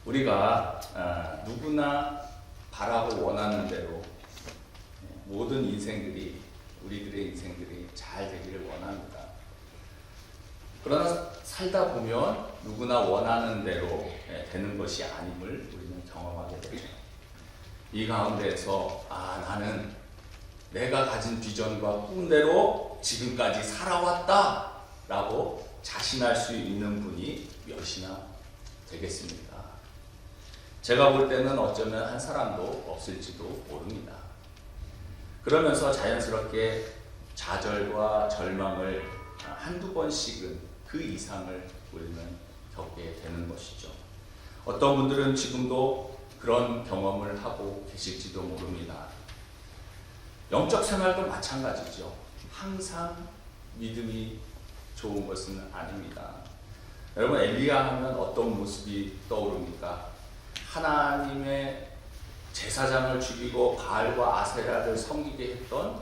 우리가 누구나 바라고 원하는 대로 모든 인생들이 우리들의 인생들이 잘 되기를 원합니다. 그러나 살다 보면 누구나 원하는 대로 되는 것이 아님을 우리는 경험하게 되죠. 이 가운데에서 나는 내가 가진 비전과 꿈대로 지금까지 살아왔다 라고 자신할 수 있는 분이 몇이나 되겠습니까? 제가 볼 때는 어쩌면 한 사람도 없을지도 모릅니다. 그러면서 자연스럽게 좌절과 절망을 한두 번씩은 그 이상을 우리는 겪게 되는 것이죠. 어떤 분들은 지금도 그런 경험을 하고 계실지도 모릅니다. 영적 생활도 마찬가지죠. 항상 믿음이 좋은 것은 아닙니다. 여러분, 엘리야 하면 어떤 모습이 떠오릅니까? 하나님의 제사장을 죽이고 바알과 아세라를 섬기게 했던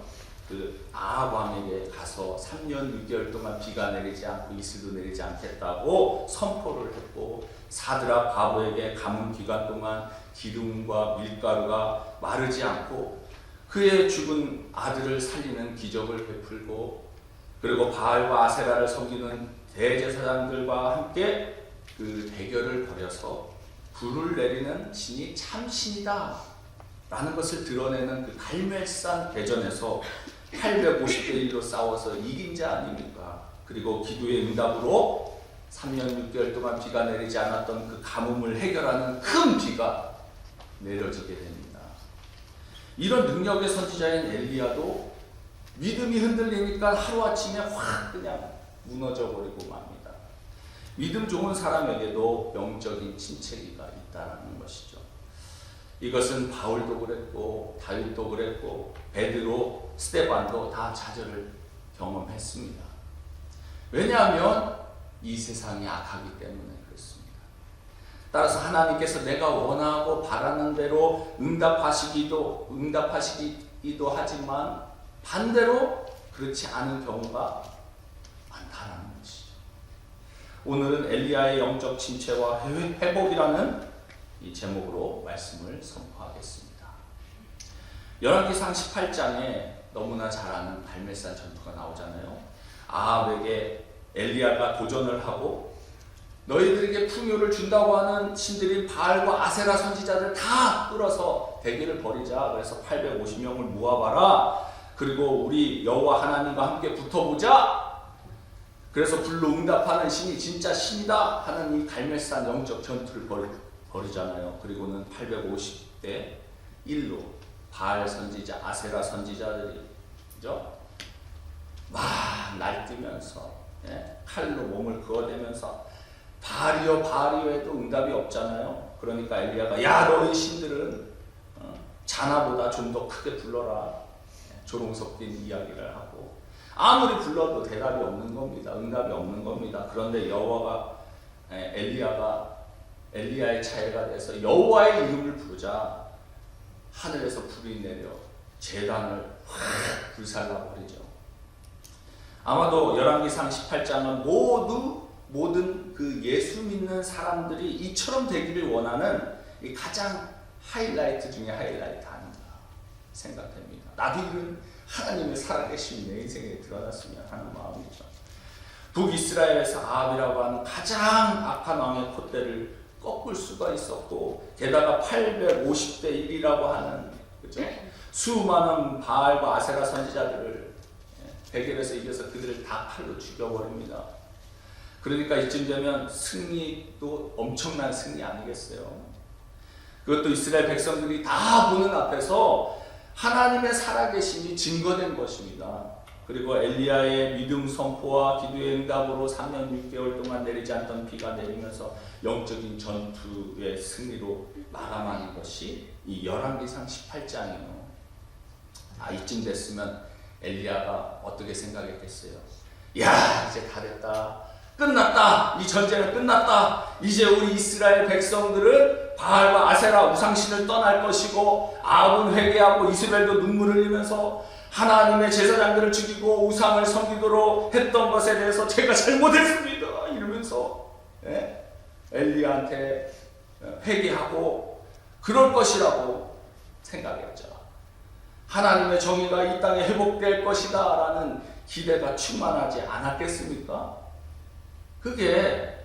그 아합 왕에게 가서 3년 6개월 동안 비가 내리지 않고 이슬도 내리지 않겠다고 선포를 했고, 사드락 바보에게 가뭄 기간 동안 기름과 밀가루가 마르지 않고 그의 죽은 아들을 살리는 기적을 베풀고, 그리고 바알과 아세라를 섬기는 대제사장들과 함께 그 대결을 벌여서 불을 내리는 신이 참신이다 라는 것을 드러내는 그 갈멜산 대전에서 850대 1로 싸워서 이긴 자 아닙니까? 그리고 기도의 응답으로 3년 6개월 동안 비가 내리지 않았던 그 가뭄을 해결하는 큰 비가 내려지게 됩니다. 이런 능력의 선지자인 엘리야도 믿음이 흔들리니까 하루아침에 확 그냥 무너져 버리고 맙니다. 믿음 좋은 사람에게도 영적인 침체기가 있다는 것이죠. 이것은 바울도 그랬고 다윗도 그랬고 베드로, 스데반도 다 좌절을 경험했습니다. 왜냐하면 이 세상이 악하기 때문에 그렇습니다. 따라서 하나님께서 내가 원하고 바라는 대로 응답하시기도 하지만 반대로 그렇지 않은 경우가 많다는 것이죠. 오늘은 엘리야의 영적 침체와 회복이라는 이 제목으로 말씀을 선포하겠습니다. 열왕기상 18장에 너무나 잘 아는 갈멜산 전투가 나오잖아요. 아합에게 엘리야가 도전을 하고 너희들에게 풍요를 준다고 하는 신들인 바알과 아세라 선지자들 다 끌어서 대결을 벌이자. 그래서 850명을 모아봐라. 그리고 우리 여호와 하나님과 함께 붙어보자. 그래서 불로 응답하는 신이 진짜 신이다 하는 이 갈멜산 영적 전투를 벌이잖아요. 그리고는 850대 1로 바알 선지자, 아세라 선지자들이 막 날뛰면서 칼로 몸을 그어대면서 바알이여 바알이여 해도 응답이 없잖아요. 그러니까 엘리야가 야 너희 신들은 자나보다 좀 더 크게 불러라. 조롱 섞인 이야기를 하고 아무리 불러도 대답이 없는 겁니다. 응답이 없는 겁니다. 그런데 여호와가 엘리야의 차례가 돼서 여호와의 이름을 부르자 하늘에서 불이 내려 제단을 확 불살라 버리죠. 아마도 열왕기상 18장은 모든 그 예수 믿는 사람들이 이처럼 되기를 원하는 이 가장 하이라이트 중에 하이라이트 아닌가 생각됩니다. 나도 이런 하나님의 살아계심이 내 인생에 드러났으면 하는 마음이죠. 북이스라엘에서 아합이라고 하는 가장 악한 왕의 콧대를 꺾을 수가 있었고, 게다가 850대 1이라고 하는 수많은 바알과 아세라 선지자들을 대결에서 이겨서 그들을 다 칼로 죽여버립니다. 그러니까 이쯤 되면 승리도 엄청난 승리 아니겠어요? 그것도 이스라엘 백성들이 다 보는 앞에서 하나님의 살아계심이 증거된 것입니다. 그리고 엘리야의 믿음 선포와 기도의 응답으로 3년 6개월 동안 내리지 않던 비가 내리면서 영적인 전투의 승리로 마감하는 것이 이 열왕기상 18장이에요. 이쯤 됐으면 엘리야가 어떻게 생각했겠어요? 야, 이제 다 됐다. 끝났다. 이 전쟁은 끝났다. 이제 우리 이스라엘 백성들은 바알과 아세라 우상신을 떠날 것이고, 아합은 회개하고 이스라엘도 눈물을 흘리면서 하나님의 제사장들을 죽이고 우상을 섬기도록 했던 것에 대해서 제가 잘못했습니다 이러면서 엘리야한테 회개하고 그럴 것이라고 생각했죠. 하나님의 정의가 이 땅에 회복될 것이다 라는 기대가 충만하지 않았겠습니까? 그게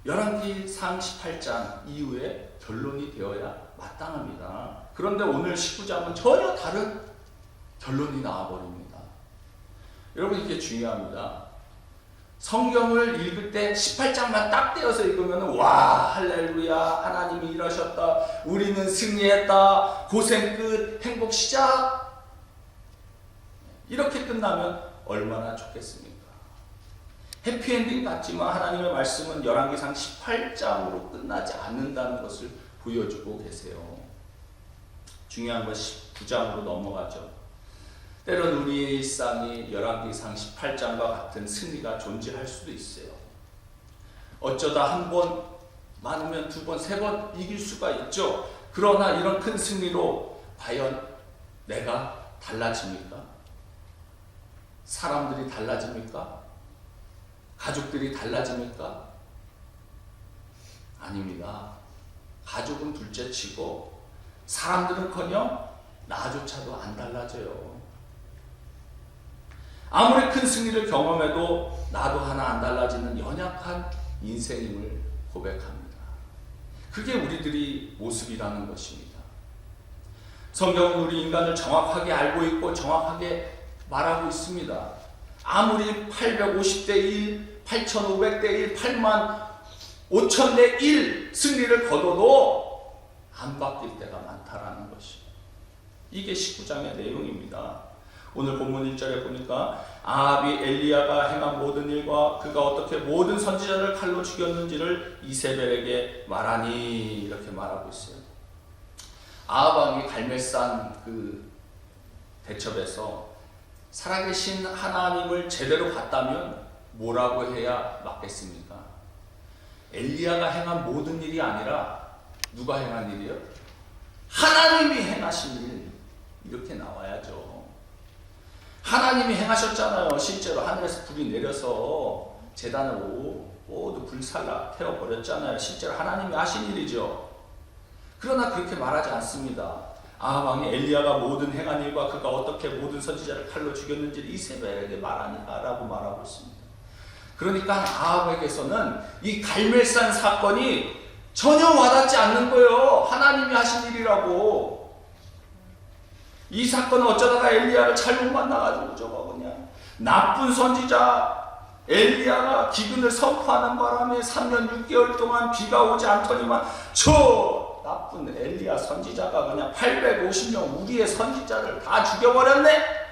열왕기상 18장 이후에 결론이 되어야 마땅합니다. 그런데 오늘 19장은 전혀 다른 결론이 나와버립니다. 여러분, 이게 중요합니다. 성경을 읽을 때 18장만 딱 떼어서 읽으면 와, 할렐루야, 하나님이 이러셨다, 우리는 승리했다, 고생 끝, 행복 시작, 이렇게 끝나면 얼마나 좋겠습니까? 해피엔딩 같지만 하나님의 말씀은 열왕기상 18장으로 끝나지 않는다는 것을 보여주고 계세요. 중요한 건 19장으로 넘어가죠. 때론 우리의 일상이 열왕기상 18장과 같은 승리가 존재할 수도 있어요. 어쩌다 한 번, 많으면 두 번, 세 번 이길 수가 있죠. 그러나 이런 큰 승리로 과연 내가 달라집니까? 사람들이 달라집니까? 가족들이 달라집니까? 아닙니다. 가족은 둘째치고 사람들은커녕 나조차도 안 달라져요. 아무리 큰 승리를 경험해도 나도 하나 안 달라지는 연약한 인생임을 고백합니다. 그게 우리들이 모습이라는 것입니다. 성경은 우리 인간을 정확하게 알고 있고 정확하게 말하고 있습니다. 아무리 850대 1, 8500대 1, 8만 5000대 1 승리를 거둬도 안 바뀔 때가 많다라는 것입니다. 이게 19장의 내용입니다. 오늘 본문 1절에 보니까 아합이 엘리야가 행한 모든 일과 그가 어떻게 모든 선지자를 칼로 죽였는지를 이세벨에게 말하니, 이렇게 말하고 있어요. 아합 왕이 갈멜산 그 대첩에서 살아계신 하나님을 제대로 봤다면 뭐라고 해야 맞겠습니까? 엘리야가 행한 모든 일이 아니라 누가 행한 일이요? 하나님이 행하신 일, 이렇게 나와야죠. 하나님이 행하셨잖아요. 실제로 하늘에서 불이 내려서 제단을 모두 불살라 태워버렸잖아요. 실제로 하나님이 하신 일이죠. 그러나 그렇게 말하지 않습니다. 아합 왕이 엘리야가 모든 행한 일과 그가 어떻게 모든 선지자를 칼로 죽였는지를 이세벨에게 말하니까라고 말하고 있습니다. 그러니까 아합에게서는 이 갈멜산 사건이 전혀 와닿지 않는 거예요. 하나님이 하신 일이라고. 이 사건은 어쩌다가 엘리야를 잘못 만나가지고 저거 그냥 나쁜 선지자 엘리야가 기근을 선포하는 바람에 3년 6개월 동안 비가 오지 않더니만 저 나쁜 엘리야 선지자가 그냥 850명 우리의 선지자를 다 죽여버렸네.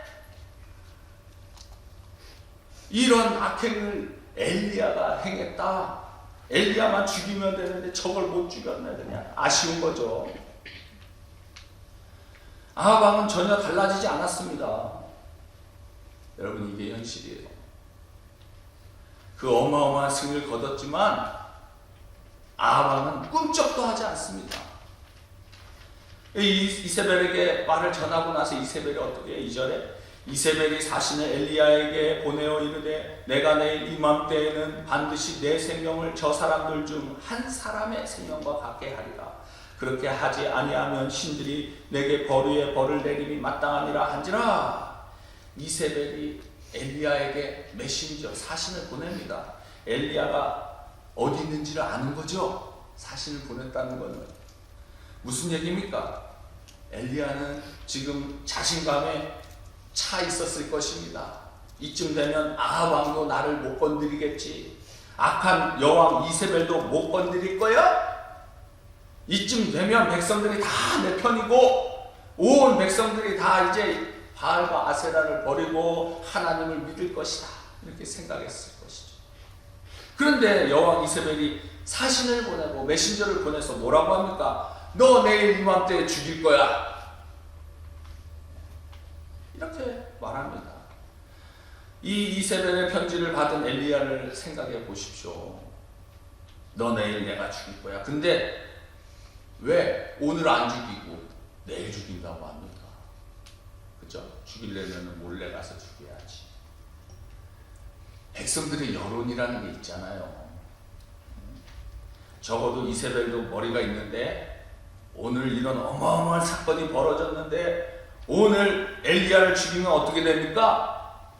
이런 악행을 엘리야가 행했다. 엘리야만 죽이면 되는데 저걸 못 죽였네. 그냥 아쉬운 거죠. 아합 왕은 전혀 달라지지 않았습니다. 여러분, 이게 현실이에요. 그 어마어마한 승리를 거뒀지만 아합 왕은 꿈쩍도 하지 않습니다. 이세벨에게 말을 전하고 나서 이세벨이 어떻게 해요? 2절에 이세벨이 사신을 엘리야에게 보내어 이르되 내가 내일 이맘때에는 반드시 내 생명을 저 사람들 중 한 사람의 생명과 같게 하리라. 그렇게 하지 아니하면 신들이 내게 벌 위에 벌을 내림이 마땅하니라 한지라. 이세벨이 엘리야에게 메신저 사신을 보냅니다. 엘리야가 어디 있는지를 아는 거죠. 사신을 보냈다는 것은 무슨 얘기입니까? 엘리야는 지금 자신감에 차 있었을 것입니다. 이쯤 되면 아합 왕도 나를 못 건드리겠지. 악한 여왕 이세벨도 못 건드릴 거야? 이쯤 되면 백성들이 다 내 편이고 온 백성들이 다 이제 바알과 아세라를 버리고 하나님을 믿을 것이다. 이렇게 생각했을 것이죠. 그런데 여왕 이세벨이 사신을 보내고 메신저를 보내서 뭐라고 합니까? 너 내일 이맘때에 죽일 거야. 이렇게 말합니다. 이 이세벨의 편지를 받은 엘리야를 생각해 보십시오. 너 내일 내가 죽일 거야. 근데 왜 오늘 안 죽이고 내일 죽인다고 합니까? 그죠? 죽이려면 몰래 가서 죽여야지. 백성들의 여론이라는 게 있잖아요. 적어도 이세벨도 머리가 있는데 오늘 이런 어마어마한 사건이 벌어졌는데 오늘 엘리야를 죽이면 어떻게 됩니까?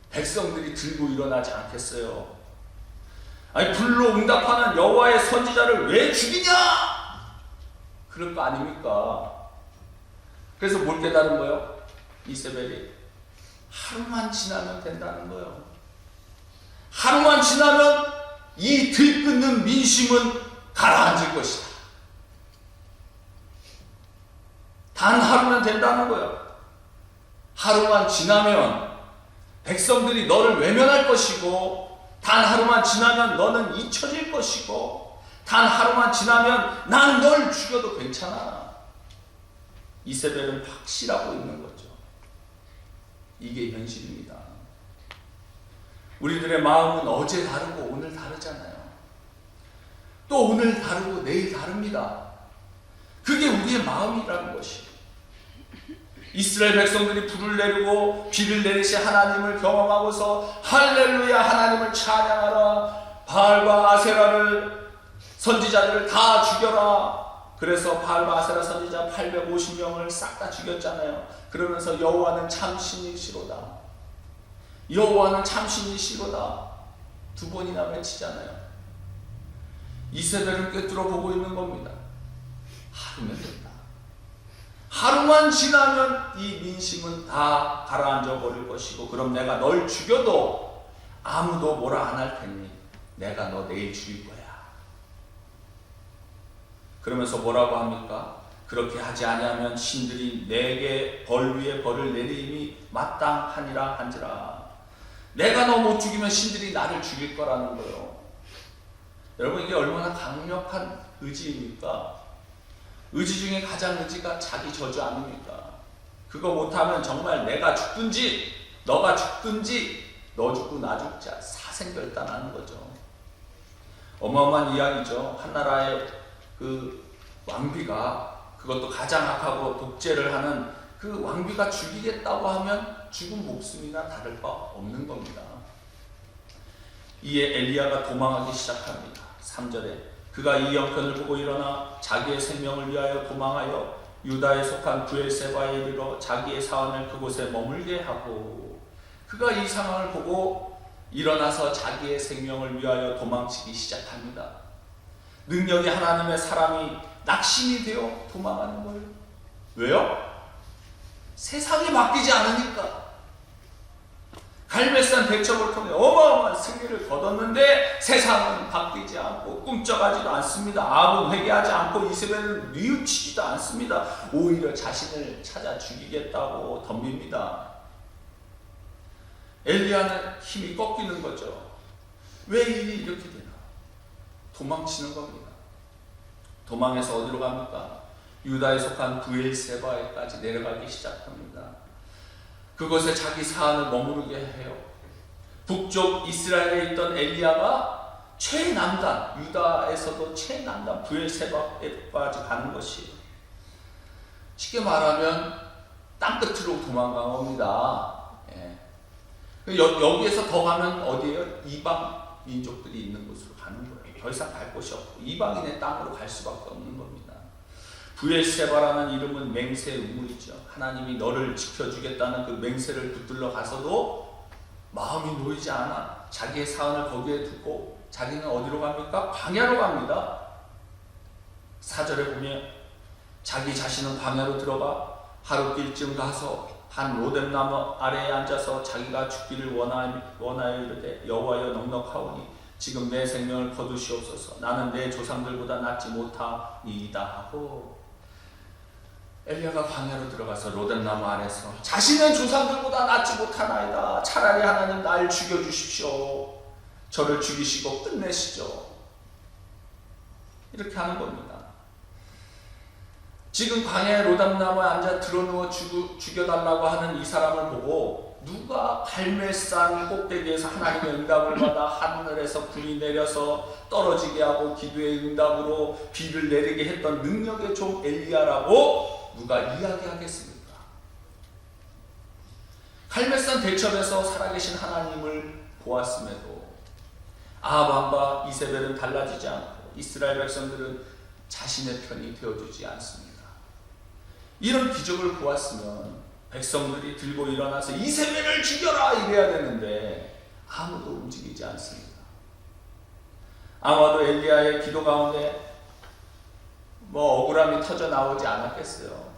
백성들이 들고 일어나지 않겠어요. 아니 불로 응답하는 여호와의 선지자를 왜 죽이냐? 그럴 거 아닙니까? 그래서 뭘 깨달은 거예요? 이세벨이 하루만 지나면 된다는 거예요. 하루만 지나면 이 들끓는 민심은 가라앉을 것이다. 단 하루면 된다는 거예요. 하루만 지나면 백성들이 너를 외면할 것이고, 단 하루만 지나면 너는 잊혀질 것이고, 단 하루만 지나면 난 널 죽여도 괜찮아. 이세벨은 확실하고 있는 거죠. 이게 현실입니다. 우리들의 마음은 어제 다르고 오늘 다르잖아요. 또 오늘 다르고 내일 다릅니다. 그게 우리의 마음이라는 것이에요. 이스라엘 백성들이 불을 내리고 비를 내리시 하나님을 경험하고서 할렐루야 하나님을 찬양하라, 바알과 아세라를 선지자들을 다 죽여라. 그래서 바알과 아세라 선지자 850명을 싹 다 죽였잖아요. 그러면서 여호와는 참신이시로다, 여호와는 참신이시로다 두 번이나 외치잖아요. 이세벨은 꿰뚫어 보고 있는 겁니다. 하루면 된다. 하루만 지나면 이 민심은 다 가라앉아 버릴 것이고, 그럼 내가 널 죽여도 아무도 뭐라 안 할 테니 내가 너 내일 죽일 거야. 그러면서 뭐라고 합니까? 그렇게 하지 아니하면 신들이 내게 벌 위에 벌을 내림이 마땅하니라 한지라. 내가 너 못 죽이면 신들이 나를 죽일 거라는 거예요. 여러분, 이게 얼마나 강력한 의지입니까? 의지 중에 가장 의지가 자기 저주 아닙니까? 그거 못하면 정말 내가 죽든지 너가 죽든지 너 죽고 나 죽자 사생결단하는 거죠. 어마어마한 이야기죠. 한 나라의 그 왕비가, 그것도 가장 악하고 독재를 하는 그 왕비가 죽이겠다고 하면 죽은 목숨이나 다를 바 없는 겁니다. 이에 엘리야가 도망하기 시작합니다. 3절에 그가 이 형편을 보고 일어나 자기의 생명을 위하여 도망하여 유다에 속한 브엘세바에 이르러 자기의 사원을 그곳에 머물게 하고, 그가 이 상황을 보고 일어나서 자기의 생명을 위하여 도망치기 시작합니다. 능력이 하나님의 사람이 낙심이 되어 도망하는 거예요. 왜요? 세상이 바뀌지 않으니까. 갈멜산 대첩을 통해 어마어마한 승리를 거뒀는데 세상은 바뀌지 않고 꿈쩍하지도 않습니다. 아합은 회개하지 않고 이세벨은 뉘우치지도 않습니다. 오히려 자신을 찾아 죽이겠다고 덤빕니다. 엘리야는 힘이 꺾이는 거죠. 왜 일이 이렇게 되나? 도망치는 겁니다. 도망해서 어디로 갑니까? 유다에 속한 브엘세바에까지 내려가기 시작합니다. 그곳에 자기 사안을 머무르게 해요. 북쪽 이스라엘에 있던 엘리야가 최남단, 유다에서도 최남단 브엘세바에까지 가는 것이에요. 쉽게 말하면 땅끝으로 도망간 겁니다. 여기에서 더 가면 어디예요? 이방 민족들이 있는 곳으로 가는 거예요. 더 이상 갈 곳이 없고 이방인의 땅으로 갈 수밖에 없는 겁니다. 브엘세바라는 이름은 맹세의 의무이죠. 하나님이 너를 지켜주겠다는 그 맹세를 붙들러 가서도 마음이 놓이지 않아 자기의 사안을 거기에 두고 자기는 어디로 갑니까? 광야로 갑니다. 4절에 보면 자기 자신은 광야로 들어가 하룻길쯤 가서 한 로뎀나무 아래에 앉아서 자기가 죽기를 원하여 이르되 여호와여 넉넉하오니 지금 내 생명을 거두시옵소서. 나는 내 조상들보다 낫지 못하이다 하고, 엘리야가 광야로 들어가서 로뎀나무 아래서 자신의 조상들보다 낫지 못하나이다. 차라리 하나님 날 죽여주십시오. 저를 죽이시고 끝내시죠. 이렇게 하는 겁니다. 지금 광야의 로뎀나무에 앉아 드러누워 죽여달라고 하는 이 사람을 보고 누가 갈멜산 꼭대기에서 하나님의 응답을 받아 하늘에서 불이 내려서 떨어지게 하고 기도의 응답으로 비를 내리게 했던 능력의 종 엘리야라고 누가 이야기하겠습니까? 갈멜산 대첩에서 살아계신 하나님을 보았음에도 아합 왕과 이세벨은 달라지지 않고 이스라엘 백성들은 자신의 편이 되어주지 않습니다. 이런 기적을 보았으면 백성들이 들고 일어나서 이세벨을 죽여라 이래야 되는데 아무도 움직이지 않습니다. 아마도 엘리야의 기도 가운데 억울함이 터져 나오지 않았겠어요.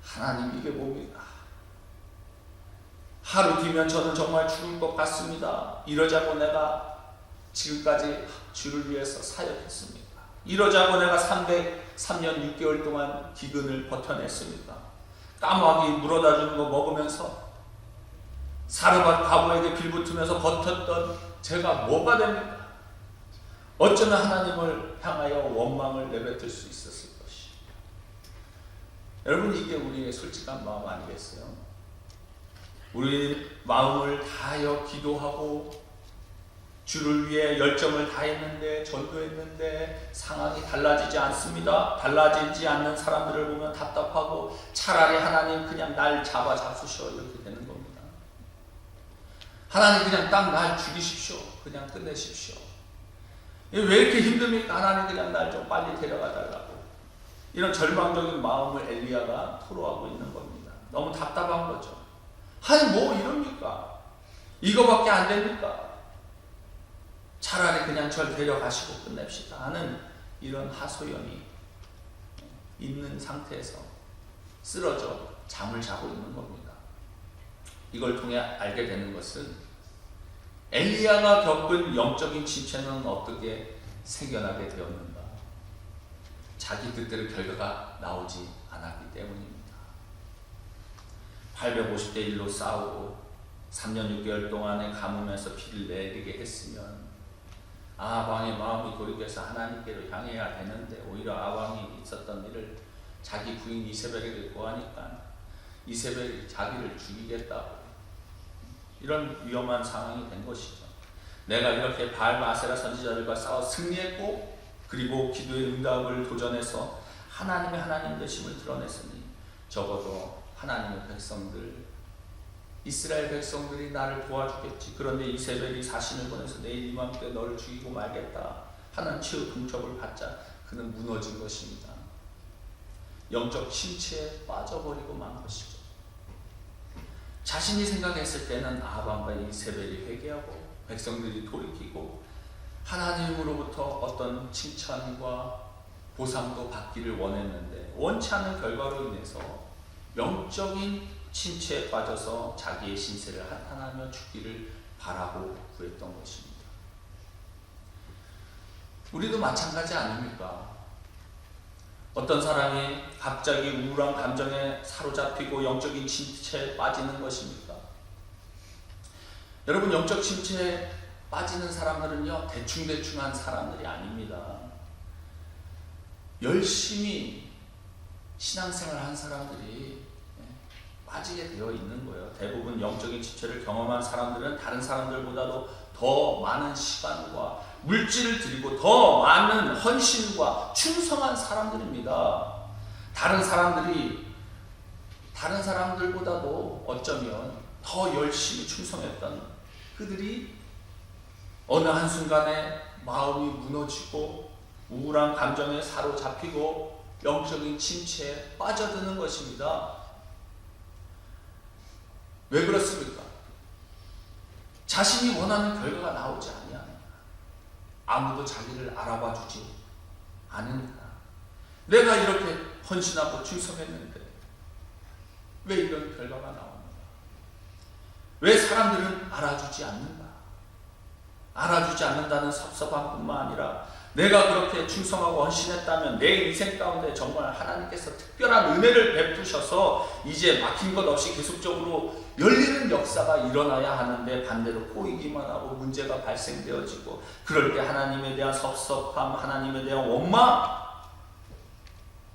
하나님, 이게 뭡니까? 하루 뒤면 저는 정말 죽을 것 같습니다. 이러자고 내가 지금까지 주를 위해서 사역했습니까? 이러자고 내가 303년 6개월 동안 기근을 버텨냈습니까? 까마귀 물어다 주는 거 먹으면서 사르밧 과부에게 빌붙으면서 버텼던 제가 뭐가 됩니까? 어쩌면 하나님을 향하여 원망을 내뱉을 수 있었을 것이. 여러분, 이게 우리의 솔직한 마음 아니겠어요? 우리 마음을 다하여 기도하고 주를 위해 열정을 다했는데, 전도했는데 상황이 달라지지 않습니다. 달라지지 않는 사람들을 보면 답답하고 차라리 하나님 그냥 날 잡수셔 이렇게 되는 겁니다. 하나님 그냥 딱 날 죽이십시오. 그냥 끝내십시오. 왜 이렇게 힘듭니까? 하나님 그냥 날 좀 빨리 데려가 달라고. 이런 절망적인 마음을 엘리야가 토로하고 있는 겁니다. 너무 답답한 거죠. 아니 뭐 이럽니까? 이거밖에 안 됩니까? 차라리 그냥 절 데려가시고 끝냅시다 하는 이런 하소연이 있는 상태에서 쓰러져 잠을 자고 있는 겁니다. 이걸 통해 알게 되는 것은 엘리야가 겪은 영적인 침체는 어떻게 생겨나게 되었는가? 자기 뜻대로 결과가 나오지 않았기 때문입니다. 850대 1로 싸우고 3년 6개월 동안의 가뭄에서 피를 내리게 했으면 아방의 마음이 돌이켜서 하나님께로 향해야 되는데 오히려 아방이 있었던 일을 자기 부인 이세벨에게 고하니까 이세벨이 자기를 죽이겠다고, 이런 위험한 상황이 된 것이죠. 내가 이렇게 바알 아세라 선지자들과 싸워 승리했고 그리고 기도의 응답을 도전해서 하나님의 하나님 되심을 드러냈으니 적어도 하나님의 백성들, 이스라엘 백성들이 나를 도와주겠지. 그런데 이세벨이 사신을 보내서 내일 이맘때 너를 죽이고 말겠다 하는 최후 공격을 받자 그는 무너진 것입니다. 영적 침체에 빠져버리고 만 것이죠. 자신이 생각했을 때는 아방과 이세벨이 회개하고 백성들이 돌이키고 하나님으로부터 어떤 칭찬과 보상도 받기를 원했는데 원치 않는 결과로 인해서 영적인 침체에 빠져서 자기의 신세를 한탄하며 죽기를 바라고 구했던 것입니다. 우리도 마찬가지 아닙니까? 어떤 사람이 갑자기 우울한 감정에 사로잡히고 영적인 침체에 빠지는 것입니까? 여러분, 영적 침체에 빠지는 사람들은요, 대충대충한 사람들이 아닙니다. 열심히 신앙생활 한 사람들이 빠지게 되어 있는 거예요. 대부분 영적인 침체를 경험한 사람들은 다른 사람들보다도 더 많은 시간과 물질을 들이고 더 많은 헌신과 충성한 사람들입니다. 다른 사람들보다도 어쩌면 더 열심히 충성했던 그들이 어느 한순간에 마음이 무너지고 우울한 감정에 사로잡히고 영적인 침체에 빠져드는 것입니다. 왜 그렇습니까? 자신이 원하는 결과가 나오지 아니하니까. 아무도 자기를 알아봐 주지 않으니까. 내가 이렇게 헌신하고 충성했는데 왜 이런 결과가 나오는가? 왜 사람들은 알아주지 않는가? 알아주지 않는다는 섭섭함뿐만 아니라 내가 그렇게 충성하고 헌신했다면 내 인생 가운데 정말 하나님께서 특별한 은혜를 베푸셔서 이제 막힌 것 없이 계속적으로 열리는 역사가 일어나야 하는데 반대로 꼬이기만 하고 문제가 발생되어지고 그럴 때 하나님에 대한 섭섭함, 하나님에 대한 원망,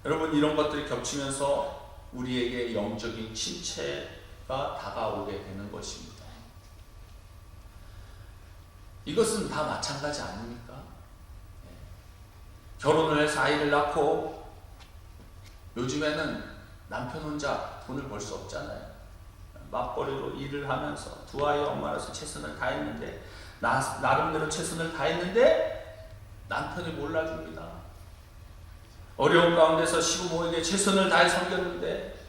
여러분 이런 것들이 겹치면서 우리에게 영적인 침체가 다가오게 되는 것입니다. 이것은 다 마찬가지 아닙니까? 결혼을 해서 아이를 낳고 요즘에는 남편 혼자 돈을 벌 수 없잖아요. 맞벌이로 일을 하면서 두 아이의 엄마로서 최선을 다했는데 나름대로 최선을 다했는데 남편이 몰라줍니다. 어려운 가운데서 시부모에게 최선을 다해 섬겼는데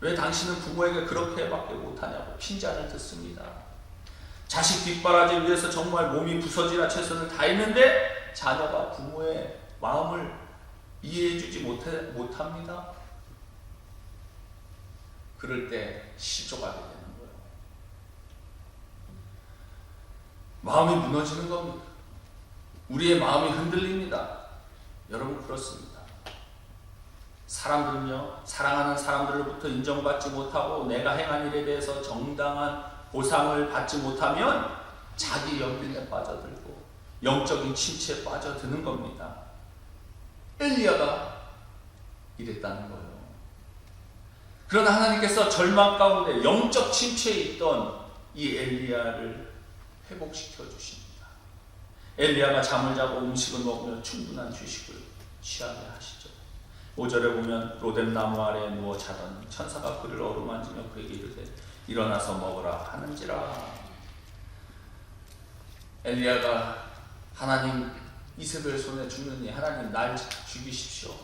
왜 당신은 부모에게 그렇게밖에 못하냐고 핀잔을 듣습니다. 자식 뒷바라지 위해서 정말 몸이 부서지나 최선을 다했는데 자녀가 부모의 마음을 이해해주지 못합니다. 그럴 때 실족하게 되는 거예요. 마음이 무너지는 겁니다. 우리의 마음이 흔들립니다. 여러분 그렇습니다. 사람들은요, 사랑하는 사람들로부터 인정받지 못하고 내가 행한 일에 대해서 정당한 보상을 받지 못하면 자기 연민에 빠져들고 영적인 침체에 빠져드는 겁니다. 엘리야가 이랬다는 거예요. 그러나 하나님께서 절망 가운데 영적 침체에 있던 이 엘리야를 회복시켜 주십니다. 엘리야가 잠을 자고 음식을 먹으며 충분한 휴식을 취하게 하시죠. 5절에 보면 로뎀나무 아래에 누워 자던 천사가 그를 어루만지며 그에게 이르되 일어나서 먹으라 하는지라. 엘리야가 하나님 이세벨 손에 죽느니 하나님 날 죽이십시오.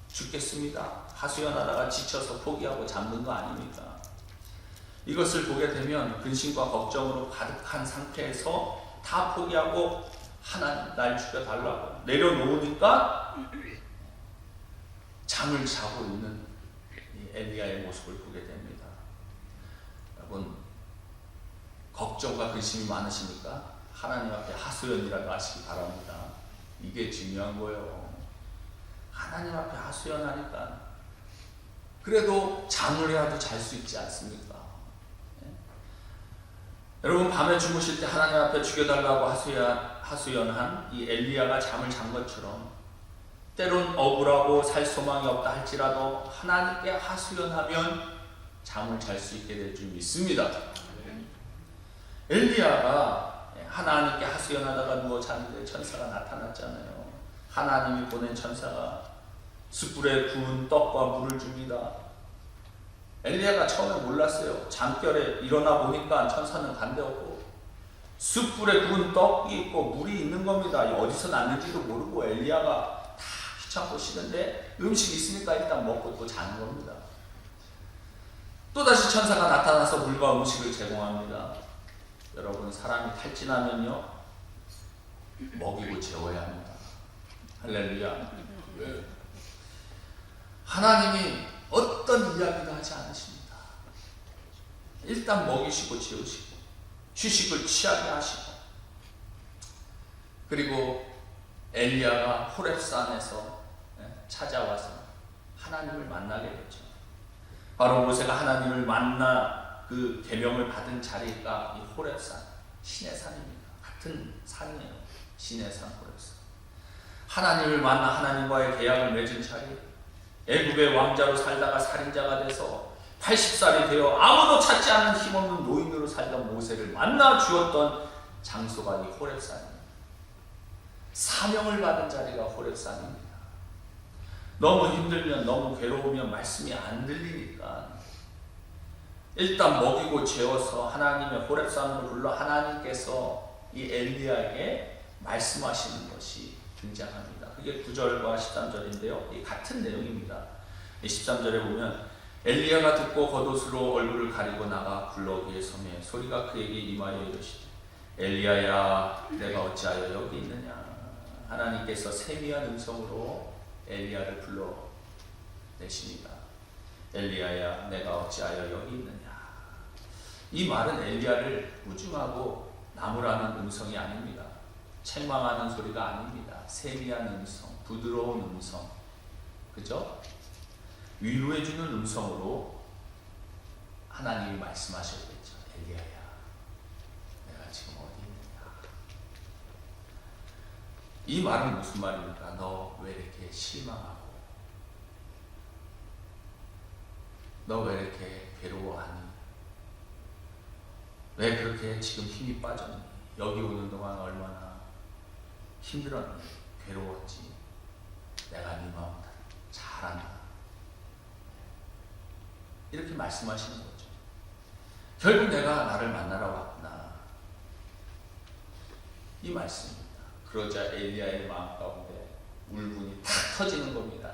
죽겠습니다. 하소연하다가 지쳐서 포기하고 잠든 거 아닙니까? 이것을 보게 되면 근심과 걱정으로 가득한 상태에서 다 포기하고 하나님 날 죽여달라고 내려놓으니까 잠을 자고 있는 엘리야의 모습을 보게 됩니다. 여러분 걱정과 근심이 많으십니까? 하나님 앞에 하소연이라도 하시기 바랍니다. 이게 중요한 거예요. 하나님 앞에 하소연하니까 그래도 잠을이라도 잘 수 있지 않습니까? 네? 여러분 밤에 주무실 때 하나님 앞에 죽여달라고 하소연한 이 엘리야가 잠을 잔 것처럼 때론 억울하고 살 소망이 없다 할지라도 하나님께 하소연하면 잠을 잘 수 있게 될 줄 믿습니다. 엘리야가 하나님께 하소연하다가 누워 자는데 천사가 나타났잖아요. 하나님이 보낸 천사가 숯불에 구운 떡과 물을 줍니다. 엘리야가 처음에 몰랐어요. 잠결에 일어나 보니까 천사는 간대없고 숯불에 구운 떡이 있고 물이 있는 겁니다. 어디서 났는지도 모르고 엘리야가 다 귀찮고 싫은데 음식이 있으니까 일단 먹고 또 자는 겁니다. 또다시 천사가 나타나서 물과 음식을 제공합니다. 여러분 사람이 탈진하면요 먹이고 재워야 합니다. 할렐루야. 왜? 하나님이 어떤 이야기도 하지 않으십니다. 일단 먹이시고 재우시고 휴식을 취하게 하시고 그리고 엘리야가 호렙산에서 찾아와서 하나님을 만나게 됐죠. 바로 모세가 하나님을 만나 그 계명을 받은 자리가 이 호렙산, 신의 산입니다. 같은 산이에요. 신의 산 호렙산. 하나님을 만나 하나님과의 계약을 맺은 자리, 애굽의 왕자로 살다가 살인자가 돼서 80살이 되어 아무도 찾지 않는 힘없는 노인으로 살던 모세를 만나 주었던 장소가 이 호렙산입니다. 사명을 받은 자리가 호렙산입니다. 너무 힘들면 너무 괴로우면 말씀이 안 들리니까 일단 먹이고 재워서 하나님의 호렙산으로 불러 하나님께서 이 엘리야에게 말씀하시는 것이 등장합니다. 그게 9절과 13절인데요. 이 같은 내용입니다. 13절에 보면 엘리야가 듣고 겉옷으로 얼굴을 가리고 나가 굴러기에 서매 소리가 그에게 임하여 이르시되 엘리야야 내가 어찌하여 여기 있느냐. 하나님께서 세미한 음성으로 엘리야를 불러내십니다. 엘리야야 내가 어찌하여 여기 있느냐. 이 말은 엘리야를 꾸중하고 나무라는 음성이 아닙니다. 책망하는 소리가 아닙니다. 세미한 음성, 부드러운 음성, 그죠? 위로해주는 음성으로 하나님이 말씀하셨겠죠. 엘리야야 내가 지금 어디 있느냐. 이 말은 무슨 말입니까? 너 왜 이렇게 실망하고 너 왜 이렇게 괴로워하니? 왜 그렇게 지금 힘이 빠졌니? 여기 오는 동안 얼마나 힘들었니? 괴로웠지? 내가 네 마음 잘 안다. 이렇게 말씀하시는 거죠. 결국 내가 나를 만나러 왔구나. 이 말씀입니다. 그러자 엘리야의 마음 가운데 울분이 탁 터지는 겁니다.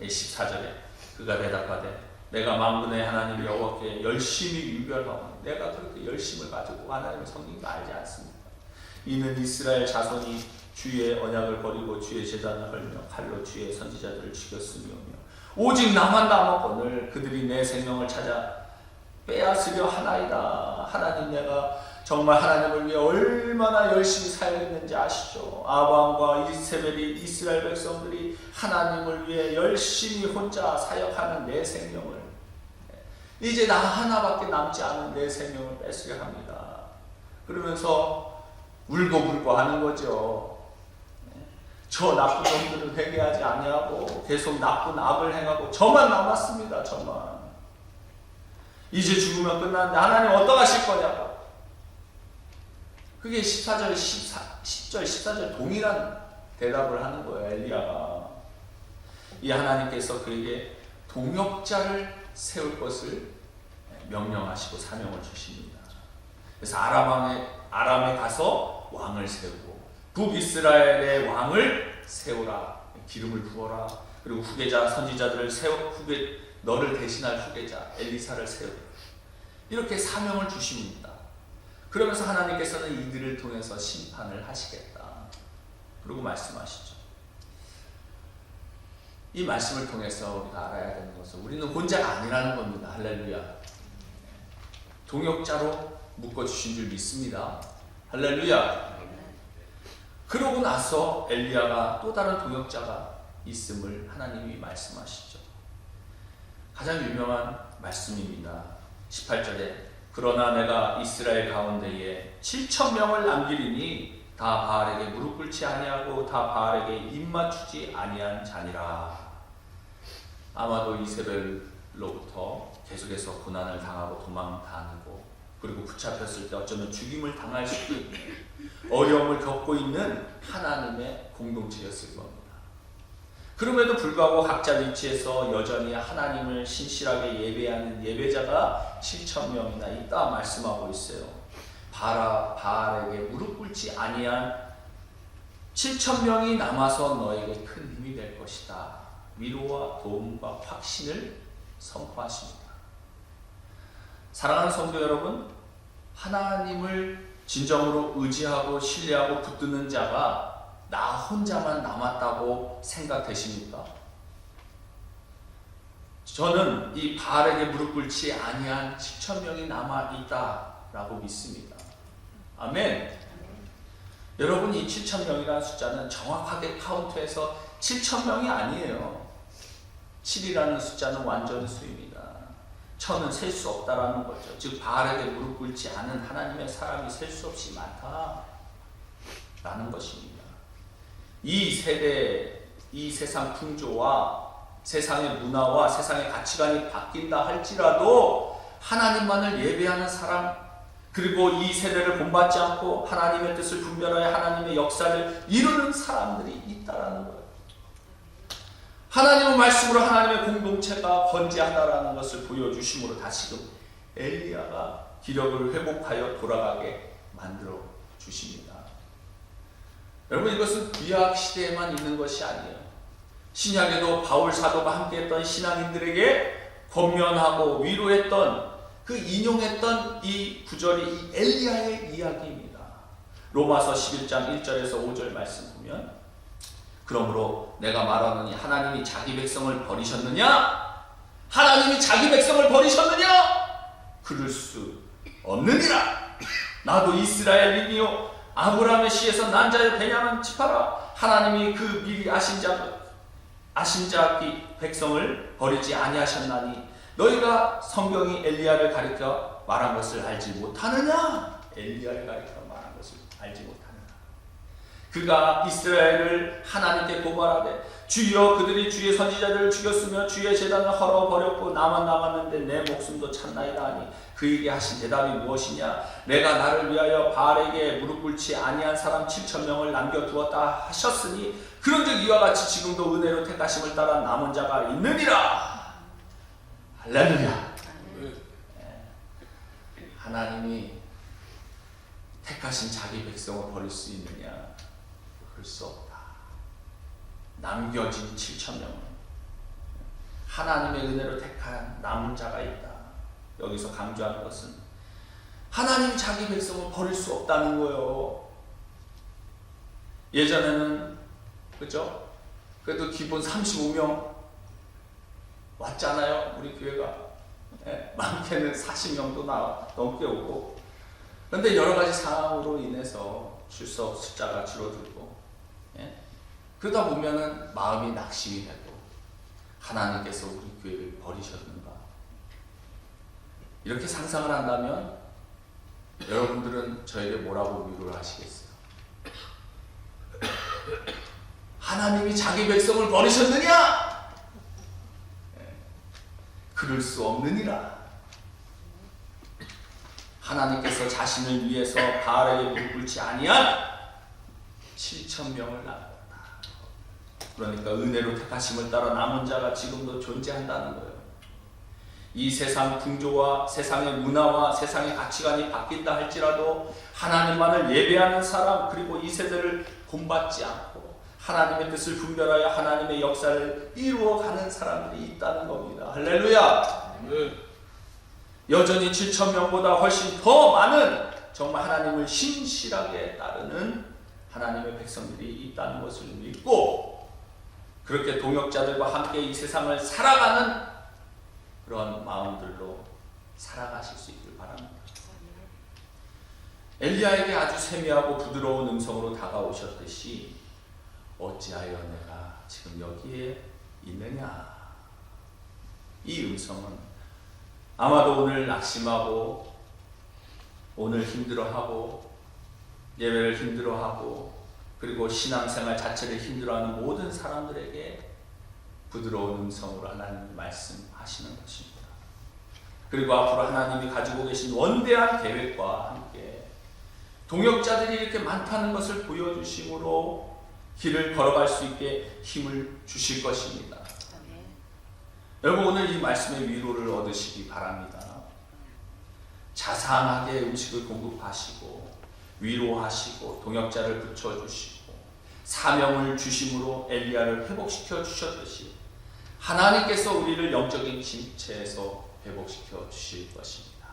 14절에 그가 대답하되 내가 만군의 하나님 여호와께 열심히 유별하오니 내가 그렇게 열심을 가지고 하나님의 성령을 알지 않습니까? 이는 이스라엘 자손이 주의 언약을 버리고 주의 제단을 헐며 칼로 주의 선지자들을 죽였으며 오직 나만 남았거늘 그들이 내 생명을 찾아 빼앗으려 하나이다. 하나님, 내가 정말 하나님을 위해 얼마나 열심히 사역했는지 아시죠? 아브람과 이세벨이 이스라엘 백성들이 하나님을 위해 열심히 혼자 사역하는 내 생명을, 이제 나 하나밖에 남지 않은 내 생명을 뺏으려 합니다. 그러면서 울고불고 하는 거죠. 저 나쁜 놈들은 회개하지 아니하고 계속 나쁜 악을 행하고 저만 남았습니다. 저만. 이제 죽으면 끝났는데 하나님 어떡하실 거냐고. 그게 10절 14절 동일한 대답을 하는 거예요. 엘리야가. 이 하나님께서 그에게 동역자를 세울 것을 명령하시고 사명을 주십니다. 그래서 아람에 가서 왕을 세우고 북이스라엘의 왕을 세우라. 기름을 부어라. 그리고 후계자 선지자들을 너를 대신할 후계자 엘리사를 세우라. 이렇게 사명을 주십니다. 그러면서 하나님께서는 이들을 통해서 심판을 하시겠다. 그리고 말씀하시죠. 이 말씀을 통해서 우리가 알아야 되는 것은 우리는 혼자가 아니라는 겁니다. 할렐루야. 동역자로 묶어주신 줄 믿습니다. 할렐루야. 그러고 나서 엘리야가 또 다른 동역자가 있음을 하나님이 말씀하시죠. 가장 유명한 말씀입니다. 18절에 그러나 내가 이스라엘 가운데에 7,000명을 남기리니 다 바알에게 무릎 꿇지 아니하고 다 바알에게 입 맞추지 아니한 자니라. 아마도 이세벨로부터 계속해서 고난을 당하고 도망 다니고 그리고 붙잡혔을 때 어쩌면 죽임을 당할 수도 있는 어려움을 겪고 있는 하나님의 공동체였을 겁니다. 그럼에도 불구하고 각자 위치에서 여전히 하나님을 신실하게 예배하는 예배자가 7,000명이나 있다 말씀하고 있어요. 바알에게 무릎 꿇지 아니한 7,000명이 남아서 너에게 큰 힘이 될 것이다. 위로와 도움과 확신을 선포하십니다. 사랑하는 성도 여러분, 하나님을 진정으로 의지하고 신뢰하고 붙드는 자가 나 혼자만 남았다고 생각되십니까? 저는 이 바알에게 무릎 꿇지 아니한 7,000명이 남아있다라고 믿습니다. 아멘. 여러분, 이 7,000명이라는 숫자는 정확하게 카운트해서 7,000명이 아니에요. 7이라는 숫자는 완전수입니다. 1000은 셀 수 없다라는 거죠. 즉 바알에게 무릎 꿇지 않은 하나님의 사람이 셀 수 없이 많다라는 것입니다. 이 세대, 이 세상 풍조와 세상의 문화와 세상의 가치관이 바뀐다 할지라도 하나님만을 예배하는 사람, 그리고 이 세대를 본받지 않고 하나님의 뜻을 분별하여 하나님의 역사를 이루는 사람들이 있다라는 거예요. 하나님의 말씀으로 하나님의 공동체가 건재하다라는 것을 보여주심으로 다시금 엘리야가 기력을 회복하여 돌아가게 만들어 주십니다. 여러분, 이것은 구약 시대에만 있는 것이 아니에요. 신약에도 바울 사도가 함께했던 신앙인들에게 권면하고 위로했던 그 인용했던 이 구절이 이 엘리야의 이야기입니다. 로마서 11장 1절에서 5절 말씀 보면 그러므로 내가 말하노니 하나님이 자기 백성을 버리셨느냐? 하나님이 자기 백성을 버리셨느냐? 그럴 수 없느니라. 나도 이스라엘인이요 아브라함의 씨에서 난 자여 베냐민 지파라. 하나님이 그 미리 아신 자 백성을 버리지 아니하셨나니 너희가 성경이 엘리야를 가리켜 말한 것을 알지 못하느냐? 엘리야를 가리켜 말한 것을 알지 못하느냐? 그가 이스라엘을 하나님께 고발하되 주여 그들이 주의 선지자들을 죽였으며 주의 제단을 헐어버렸고 나만 남았는데 내 목숨도 찾나이다 하니 그에게 하신 대답이 무엇이냐? 내가 나를 위하여 바알에게 무릎 꿇지 아니한 사람 7,000명을 남겨두었다 하셨으니 그런즉 이와 같이 지금도 은혜로 택하심을 따라 남은 자가 있느니라. 할렐루야. 하나님이 택하신 자기 백성을 버릴 수 있느냐? 부를 수 없다. 남겨진 7,000명은 하나님의 은혜로 택한 남은 자가 있다. 여기서 강조하는 것은 하나님이 자기 백성을 버릴 수 없다는 거예요. 예전에는 그죠? 그래도 기본 35명 왔잖아요. 우리 교회가 많게는 40명도 넘게 오고. 그런데 여러 가지 상황으로 인해서 출석 숫자가 줄어들고, 그러다 보면은 마음이 낙심이 되고, 하나님께서 우리 교회를 버리셨는가? 이렇게 상상을 한다면 여러분들은 저에게 뭐라고 위로를 하시겠어요? 하나님이 자기 백성을 버리셨느냐? 그럴 수 없느니라. 하나님께서 자신을 위해서 바알에게 무릎 꿇지 아니한 7,000명을 낳았다. 그러니까 은혜로 택하심을 따라 남은 자가 지금도 존재한다는 거예요. 이 세상 풍조와 세상의 문화와 세상의 가치관이 바뀐다 할지라도 하나님만을 예배하는 사람, 그리고 이 세대를 본받지 않고 하나님의 뜻을 분별하여 하나님의 역사를 이루어가는 사람들이 있다는 겁니다. 할렐루야. 여전히 7,000명보다 훨씬 더 많은 정말 하나님을 신실하게 따르는 하나님의 백성들이 있다는 것을 믿고, 그렇게 동역자들과 함께 이 세상을 살아가는 그런 마음들로 살아가실 수 있길 바랍니다. 엘리야에게 아주 세미하고 부드러운 음성으로 다가오셨듯이 어찌하여 내가 지금 여기에 있느냐? 이 음성은 아마도 오늘 낙심하고, 오늘 힘들어하고, 예배를 힘들어하고, 그리고 신앙생활 자체를 힘들어하는 모든 사람들에게 부드러운 음성으로 하나님이 말씀하시는 것입니다. 그리고 앞으로 하나님이 가지고 계신 원대한 계획과 함께 동역자들이 이렇게 많다는 것을 보여주심으로 길을 걸어갈 수 있게 힘을 주실 것입니다. 여러분, 오늘 이 말씀의 위로를 얻으시기 바랍니다. 자상하게 음식을 공급하시고 위로하시고 동역자를 붙여주시고 사명을 주심으로 엘리야를 회복시켜 주셨듯이 하나님께서 우리를 영적인 침체에서 회복시켜 주실 것입니다.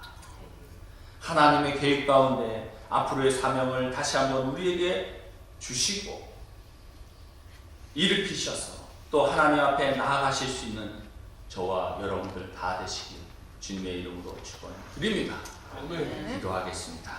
하나님의 계획 가운데 앞으로의 사명을 다시 한번 우리에게 주시고 일으키셔서 또 하나님 앞에 나아가실 수 있는 저와 여러분들 다 되시길 주님의 이름으로 축원드립니다. 기도하겠습니다.